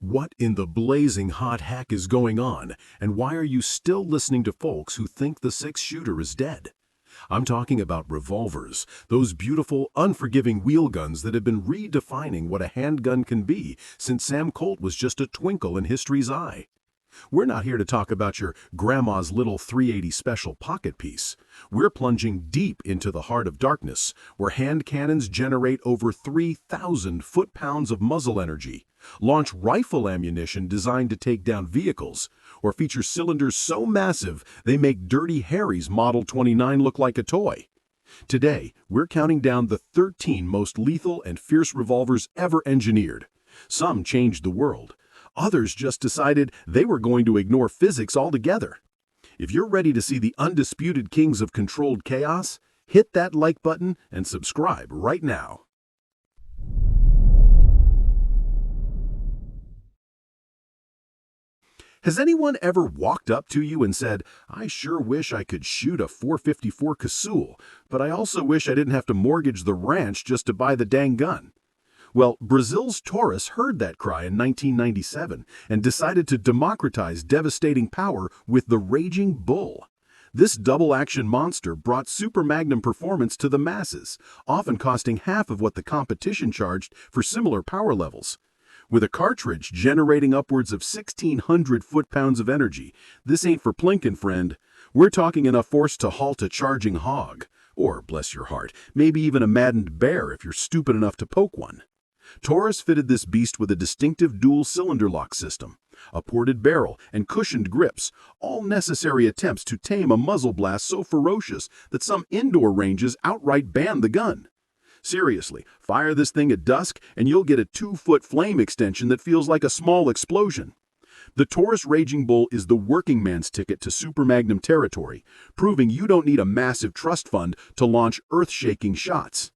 What in the blazing hot heck is going on, and why are you still listening to folks who think the six-shooter is dead? I'm talking about revolvers, those beautiful, unforgiving wheel guns that have been redefining what a handgun can be since Sam Colt was just a twinkle in history's eye. We're not here to talk about your grandma's little 380 special pocket piece. We're plunging deep into the heart of darkness, where hand cannons generate over 3,000 foot-pounds of muzzle energy, launch rifle ammunition designed to take down vehicles, or feature cylinders so massive they make Dirty Harry's Model 29 look like a toy. Today, we're counting down the 13 most lethal and fierce revolvers ever engineered. Some changed the world. Others just decided they were going to ignore physics altogether. If you're ready to see the undisputed kings of controlled chaos, hit that like button and subscribe right now. Has anyone ever walked up to you and said, "I sure wish I could shoot a .454 Casull, but I also wish I didn't have to mortgage the ranch just to buy the dang gun"? Well, Brazil's Taurus heard that cry in 1997 and decided to democratize devastating power with the Raging Bull. This double-action monster brought super magnum performance to the masses, often costing half of what the competition charged for similar power levels. With a cartridge generating upwards of 1,600 foot-pounds of energy, this ain't for plinkin', friend. We're talking enough force to halt a charging hog, or, bless your heart, maybe even a maddened bear if you're stupid enough to poke one. Taurus fitted this beast with a distinctive dual-cylinder lock system, a ported barrel, and cushioned grips, all necessary attempts to tame a muzzle blast so ferocious that some indoor ranges outright banned the gun. Seriously, fire this thing at dusk and you'll get a 2-foot flame extension that feels like a small explosion. The Taurus Raging Bull is the working man's ticket to super magnum territory, proving you don't need a massive trust fund to launch earth-shaking shots.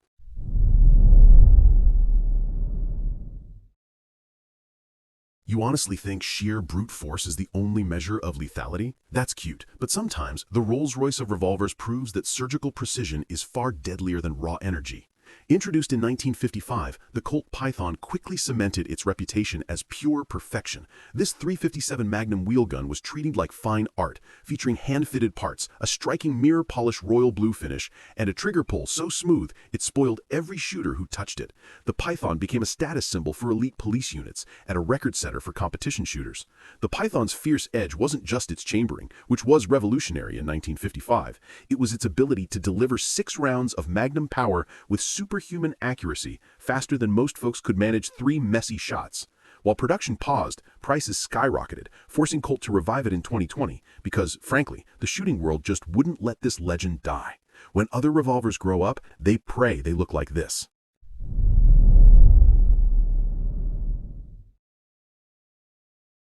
You honestly think sheer brute force is the only measure of lethality? That's cute, but sometimes the Rolls-Royce of revolvers proves that surgical precision is far deadlier than raw energy. Introduced in 1955, the Colt Python quickly cemented its reputation as pure perfection. This .357 Magnum wheel gun was treated like fine art, featuring hand-fitted parts, a striking mirror-polished royal blue finish, and a trigger pull so smooth it spoiled every shooter who touched it. The Python became a status symbol for elite police units and a record setter for competition shooters. The Python's fierce edge wasn't just its chambering, which was revolutionary in 1955. It was its ability to deliver 6 rounds of magnum power with superhuman accuracy, faster than most folks could manage 3 messy shots. While production paused, prices skyrocketed, forcing Colt to revive it in 2020 because, frankly, the shooting world just wouldn't let this legend die. When other revolvers grow up, they pray they look like this.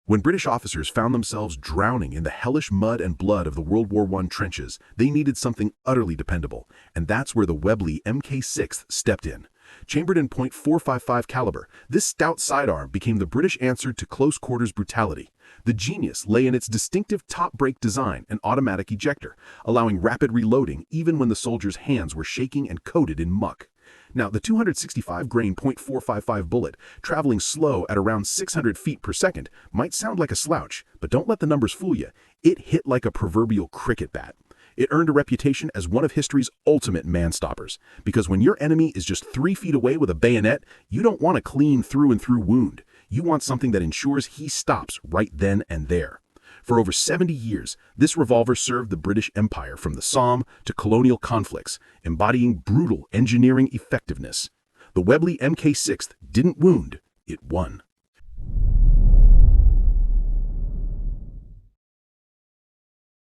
When British officers found themselves drowning in the hellish mud and blood of the World War I trenches, they needed something utterly dependable, and that's where the Webley MK6 stepped in. Chambered in .455 caliber, this stout sidearm became the British answer to close-quarters brutality. The genius lay in its distinctive top-brake design and automatic ejector, allowing rapid reloading even when the soldier's hands were shaking and coated in muck. Now, the 265-grain .455 bullet, traveling slow at around 600 feet per second, might sound like a slouch, but don't let the numbers fool you. It hit like a proverbial cricket bat. It earned a reputation as one of history's ultimate man-stoppers, because when your enemy is just 3 feet away with a bayonet, you don't want a clean through-and-through wound. You want something that ensures he stops right then and there. For over 70 years, this revolver served the British Empire from the Somme to colonial conflicts, embodying brutal engineering effectiveness. The Webley MK6 didn't wound, it won.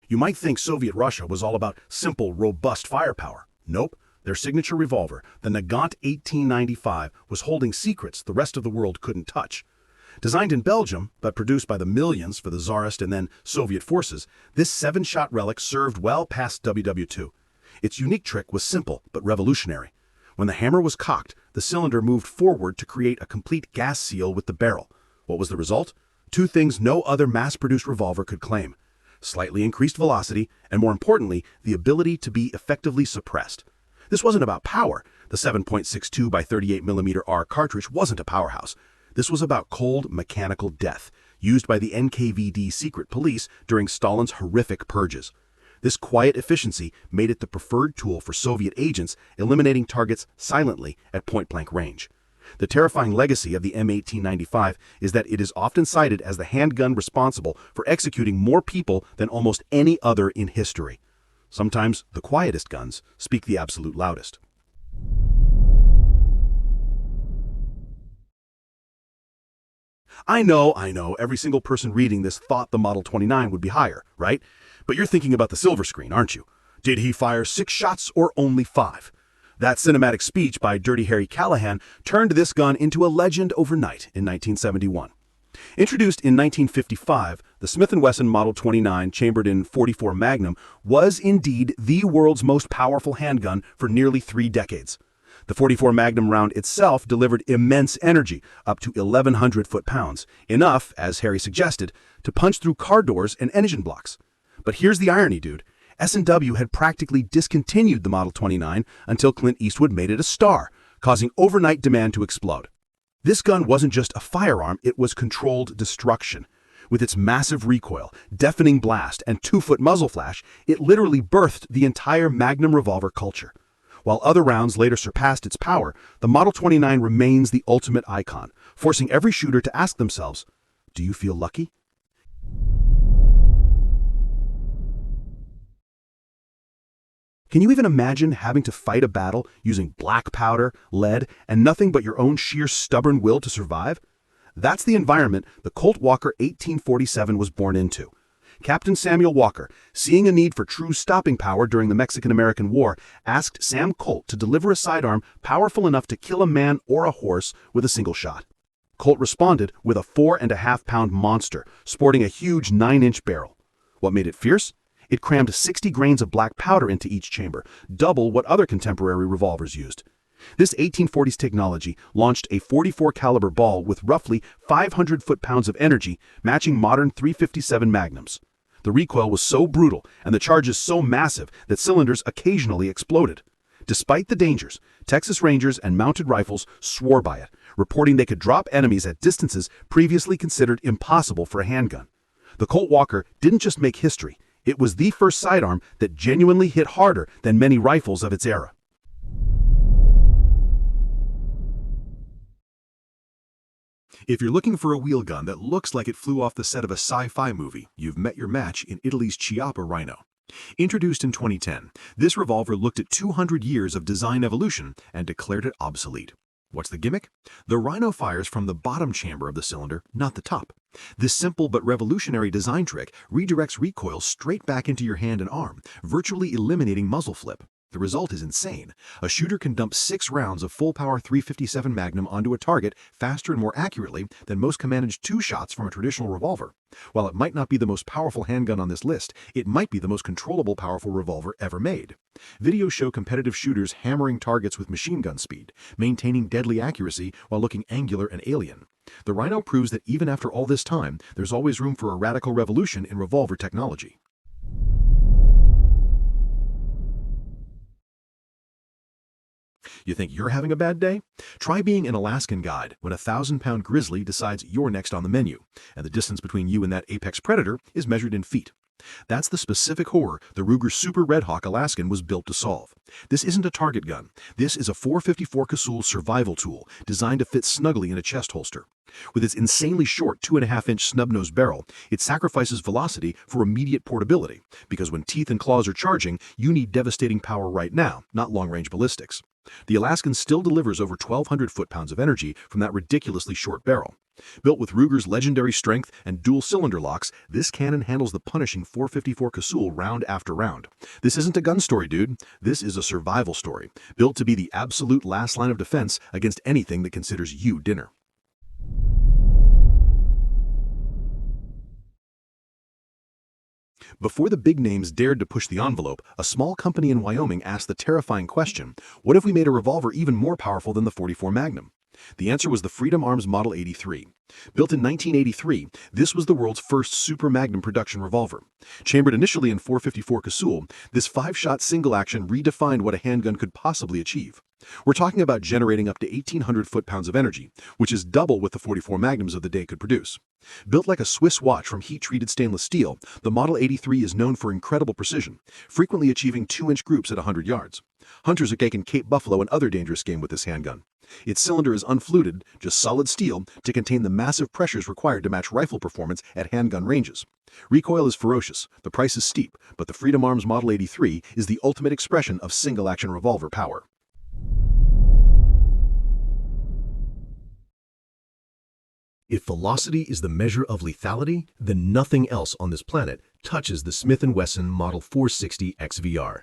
You might think Soviet Russia was all about simple, robust firepower. Nope. Their signature revolver, the Nagant 1895, was holding secrets the rest of the world couldn't touch. Designed in Belgium, but produced by the millions for the Tsarist and then Soviet forces, this 7-shot relic served well past WW2. Its unique trick was simple but revolutionary. When the hammer was cocked, the cylinder moved forward to create a complete gas seal with the barrel. What was the result? 2 things no other mass-produced revolver could claim: slightly increased velocity, and more importantly, the ability to be effectively suppressed. This wasn't about power. The 7.62 by 38mm R cartridge wasn't a powerhouse. This was about cold, mechanical death, used by the NKVD secret police during Stalin's horrific purges. This quiet efficiency made it the preferred tool for Soviet agents, eliminating targets silently at point-blank range. The terrifying legacy of the M1895 is that it is often cited as the handgun responsible for executing more people than almost any other in history. Sometimes the quietest guns speak the absolute loudest. I know, every single person reading this thought the Model 29 would be higher, right? But you're thinking about the silver screen, aren't you? Did he fire 6 shots or only 5? That cinematic speech by Dirty Harry Callahan turned this gun into a legend overnight in 1971. Introduced in 1955, the Smith Wesson Model 29, chambered in .44 Magnum, was indeed the world's most powerful handgun for nearly 3 decades. The .44 Magnum round itself delivered immense energy, up to 1,100 foot-pounds, enough, as Harry suggested, to punch through car doors and engine blocks. But here's the irony, dude. S&W had practically discontinued the Model 29 until Clint Eastwood made it a star, causing overnight demand to explode. This gun wasn't just a firearm, it was controlled destruction. With its massive recoil, deafening blast, and 2-foot muzzle flash, it literally birthed the entire Magnum revolver culture. While other rounds later surpassed its power, the Model 29 remains the ultimate icon, forcing every shooter to ask themselves, do you feel lucky? Can you even imagine having to fight a battle using black powder, lead, and nothing but your own sheer stubborn will to survive? That's the environment the Colt Walker 1847 was born into. Captain Samuel Walker, seeing a need for true stopping power during the Mexican-American War, asked Sam Colt to deliver a sidearm powerful enough to kill a man or a horse with a single shot. Colt responded with a 4.5-pound monster, sporting a huge 9-inch barrel. What made it fierce? It crammed 60 grains of black powder into each chamber, double what other contemporary revolvers used. This 1840s technology launched a .44 caliber ball with roughly 500 foot-pounds of energy, matching modern .357 Magnums. The recoil was so brutal and the charges so massive that cylinders occasionally exploded. Despite the dangers, Texas Rangers and mounted rifles swore by it, reporting they could drop enemies at distances previously considered impossible for a handgun. The Colt Walker didn't just make history, it was the first sidearm that genuinely hit harder than many rifles of its era. If you're looking for a wheel gun that looks like it flew off the set of a sci-fi movie, you've met your match in Italy's Chiappa Rhino. Introduced in 2010, this revolver looked at 200 years of design evolution and declared it obsolete. What's the gimmick? The Rhino fires from the bottom chamber of the cylinder, not the top. This simple but revolutionary design trick redirects recoil straight back into your hand and arm, virtually eliminating muzzle flip. The result is insane. A shooter can dump 6 rounds of full-power .357 Magnum onto a target faster and more accurately than most can manage 2 shots from a traditional revolver. While it might not be the most powerful handgun on this list, it might be the most controllable powerful revolver ever made. Videos show competitive shooters hammering targets with machine gun speed, maintaining deadly accuracy while looking angular and alien. The Rhino proves that even after all this time, there's always room for a radical revolution in revolver technology. You think you're having a bad day? Try being an Alaskan guide when a 1,000-pound grizzly decides you're next on the menu, and the distance between you and that apex predator is measured in feet. That's the specific horror the Ruger Super Redhawk Alaskan was built to solve. This isn't a target gun. This is a .454 Casull survival tool designed to fit snugly in a chest holster. With its insanely short 2.5-inch snub-nosed barrel, it sacrifices velocity for immediate portability, because when teeth and claws are charging, you need devastating power right now, not long-range ballistics. The Alaskan still delivers over 1,200 foot-pounds of energy from that ridiculously short barrel. Built with Ruger's legendary strength and dual cylinder locks, this cannon handles the punishing .454 Casull round after round. This isn't a gun story, dude. This is a survival story, built to be the absolute last line of defense against anything that considers you dinner. Before the big names dared to push the envelope, a small company in Wyoming asked the terrifying question, what if we made a revolver even more powerful than the .44 Magnum? The answer was the Freedom Arms Model 83. Built in 1983, this was the world's first super Magnum production revolver. Chambered initially in .454 Casull, this 5-shot single-action redefined what a handgun could possibly achieve. We're talking about generating up to 1,800 foot-pounds of energy, which is double what the .44 Magnums of the day could produce. Built like a Swiss watch from heat-treated stainless steel, the Model 83 is known for incredible precision, frequently achieving 2-inch groups at 100 yards. Hunters are taking Cape Buffalo and other dangerous game with this handgun. Its cylinder is unfluted, just solid steel, to contain the massive pressures required to match rifle performance at handgun ranges. Recoil is ferocious, the price is steep, but the Freedom Arms Model 83 is the ultimate expression of single-action revolver power. If velocity is the measure of lethality, then nothing else on this planet touches the Smith Wesson Model 460 XVR.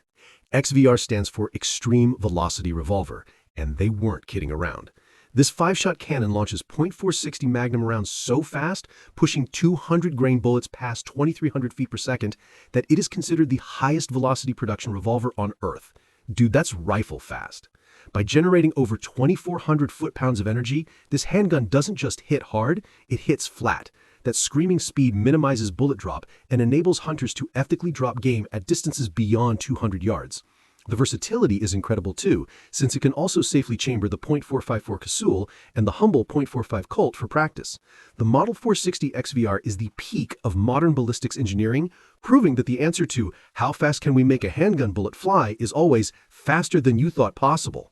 XVR stands for Extreme Velocity Revolver, and they weren't kidding around. This 5-shot cannon launches .460 Magnum rounds so fast, pushing 200-grain bullets past 2,300 feet per second, that it is considered the highest velocity production revolver on Earth. Dude, that's rifle fast. By generating over 2,400 foot-pounds of energy, this handgun doesn't just hit hard, it hits flat. That screaming speed minimizes bullet drop and enables hunters to ethically drop game at distances beyond 200 yards. The versatility is incredible too, since it can also safely chamber the .454 Casull and the humble .45 Colt for practice. The Model 460 XVR is the peak of modern ballistics engineering, proving that the answer to how fast can we make a handgun bullet fly is always faster than you thought possible.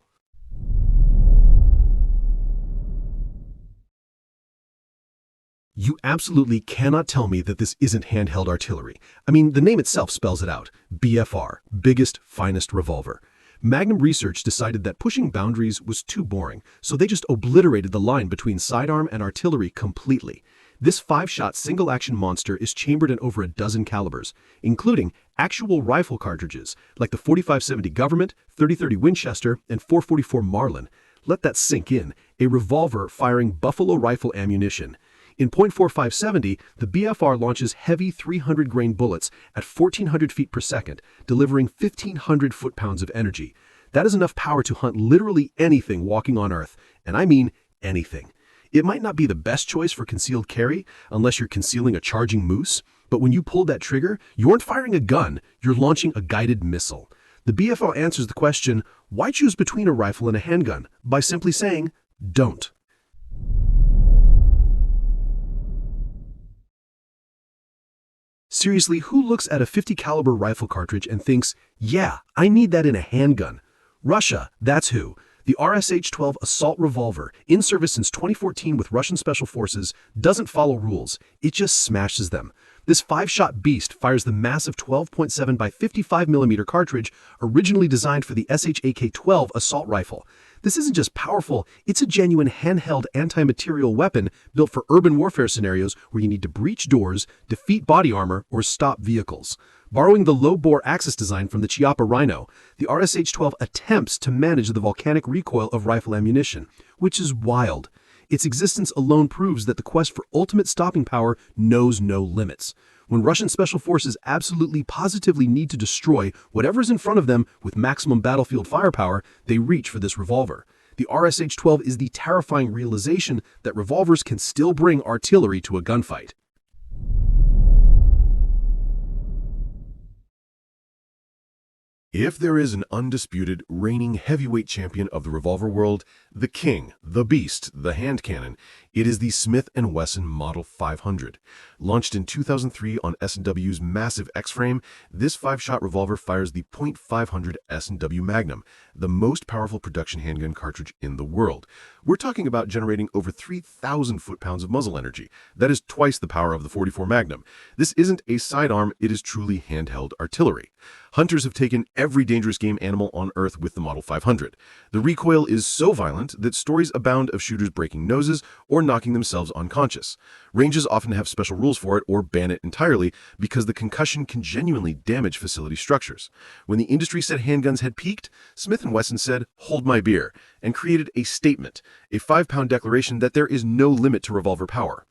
You absolutely cannot tell me that this isn't handheld artillery. I mean, the name itself spells it out. BFR, biggest, finest revolver. Magnum Research decided that pushing boundaries was too boring, so they just obliterated the line between sidearm and artillery completely. This 5-shot single-action monster is chambered in over a dozen calibers, including actual rifle cartridges like the 4570 Government, 3030 Winchester, and 444 Marlin. Let that sink in, a revolver firing buffalo rifle ammunition. In .4570, the BFR launches heavy 300-grain bullets at 1,400 feet per second, delivering 1,500 foot-pounds of energy. That is enough power to hunt literally anything walking on Earth, and I mean anything. It might not be the best choice for concealed carry, unless you're concealing a charging moose, but when you pulled that trigger, you aren't firing a gun, you're launching a guided missile. The BFR answers the question, why choose between a rifle and a handgun? By simply saying, don't. Seriously, who looks at a .50 caliber rifle cartridge and thinks, yeah, I need that in a handgun? Russia, that's who. The RSH-12 assault revolver, in service since 2014 with Russian Special Forces, doesn't follow rules. It just smashes them. This 5-shot beast fires the massive 12.7 by 55mm cartridge originally designed for the SH-AK-12 assault rifle. This isn't just powerful, it's a genuine handheld anti-material weapon built for urban warfare scenarios where you need to breach doors, defeat body armor, or stop vehicles. Borrowing the low-bore axis design from the Chiappa Rhino, the RSH-12 attempts to manage the volcanic recoil of rifle ammunition, which is wild. Its existence alone proves that the quest for ultimate stopping power knows no limits. When Russian Special Forces absolutely positively need to destroy whatever's in front of them with maximum battlefield firepower, they reach for this revolver. The RSH-12 is the terrifying realization that revolvers can still bring artillery to a gunfight. If there is an undisputed, reigning heavyweight champion of the revolver world, the king, the beast, the hand cannon, it is the Smith & Wesson Model 500. Launched in 2003 on S&W's massive X-frame, this 5-shot revolver fires the .500 S&W Magnum, the most powerful production handgun cartridge in the world. We're talking about generating over 3,000 foot-pounds of muzzle energy. That is twice the power of the .44 Magnum. This isn't a sidearm, it is truly handheld artillery. Hunters have taken every dangerous game animal on Earth with the Model 500. The recoil is so violent that stories abound of shooters breaking noses or knocking themselves unconscious. Ranges often have special rules for it or ban it entirely because the concussion can genuinely damage facility structures. When the industry said handguns had peaked, Smith & Wesson said, "Hold my beer," and created a statement, a 5-pound declaration that there is no limit to revolver power.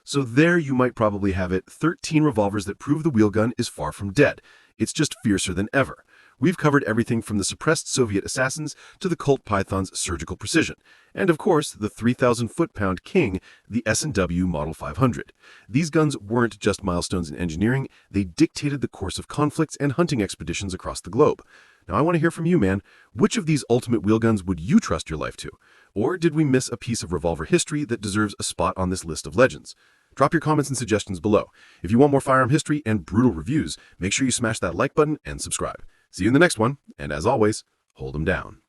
So there you might probably have it, 13 revolvers that prove the wheel gun is far from dead. It's just fiercer than ever. We've covered everything from the suppressed Soviet assassins to the Colt Python's surgical precision, and of course, the 3,000 foot-pound king, the S&W Model 500. These guns weren't just milestones in engineering, they dictated the course of conflicts and hunting expeditions across the globe. Now I want to hear from you, man. Which of these ultimate wheel guns would you trust your life to? Or did we miss a piece of revolver history that deserves a spot on this list of legends? Drop your comments and suggestions below. If you want more firearm history and brutal reviews, make sure you smash that like button and subscribe. See you in the next one, and as always, hold 'em down.